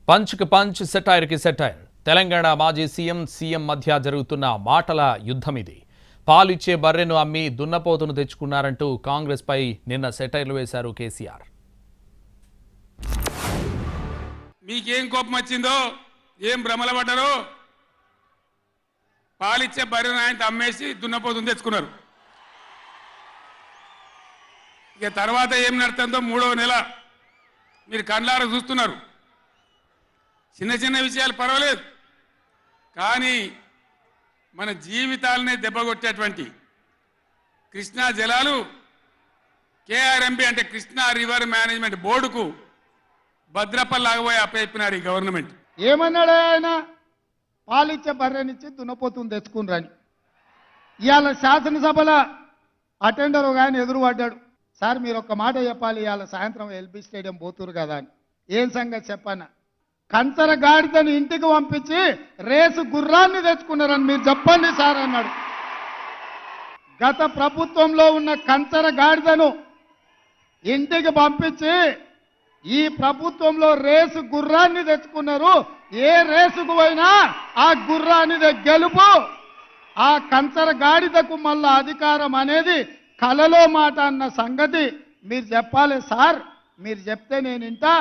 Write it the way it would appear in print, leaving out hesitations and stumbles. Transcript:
పంచ్కి punch, సెటైర్కి satire. Telangana మాజీ CM మధ్య జరుగుతున్న మాటల యుద్ధం ఇది. పాలిచ్చే బర్రెను అమ్మి దున్నపోతును తెచ్చుకున్నారంటూ కాంగ్రెస్ పై నిన్న సెటైర్లు వేశారు కేసీఆర్. మీకేం కోపం వచ్చిందో, ఏం భ్రమల పడ్డారో, పాలిచ్చే బర్రెను ఆయన అమ్మేసి దున్నపోతును తెచ్చుకున్నారు. ఇక తర్వాత ఏం నడుతుందో 3వ నెల మీరు కళ్ళారా చూస్తున్నారు. చిన్న చిన్న విషయాలు పర్వాలేదు, కానీ మన జీవితాలనే దెబ్బగొట్టేటువంటి కృష్ణా జలాలు కేఆర్ఎంబి అంటే కృష్ణా రివర్ మేనేజ్మెంట్ బోర్డుకు భద్రపల్లాగబోయి అప్పయిపోయినారు ఈ గవర్నమెంట్. ఏమన్నాడు ఆయన? పాలిచ్చే బర్రెనిచ్చి దున్నపోతుని తెచ్చుకున్నారని. ఇవాళ శాసనసభలో అటెండర్ ఒక ఆయన ఎదురు పడ్డాడు. సార్ మీరు ఒక్క మాట చెప్పాలి, ఇవాళ సాయంత్రం ఎల్బీ స్టేడియం పోతురు కదా అని. ఏం సంగతి చెప్పానా? కంచర గాడిదను ఇంటికి పంపించి రేసు గుర్రాన్ని తెచ్చుకున్నారని మీరు చెప్పండి సార్ అన్నాడు. గత ప్రభుత్వంలో ఉన్న కంచర గాడిదను ఇంటికి పంపించి ఈ ప్రభుత్వంలో రేసు గుర్రాన్ని తెచ్చుకున్నారు. ఏ రేసుకు పోయినా ఆ గుర్రానిదే గెలుపు. ఆ కంచర గాడిదకు మళ్ళా అధికారం అనేది కలలో మాట అన్న సంగతి మీరు చెప్పాలి సార్. మీరు చెప్తే నేను ఇంటా.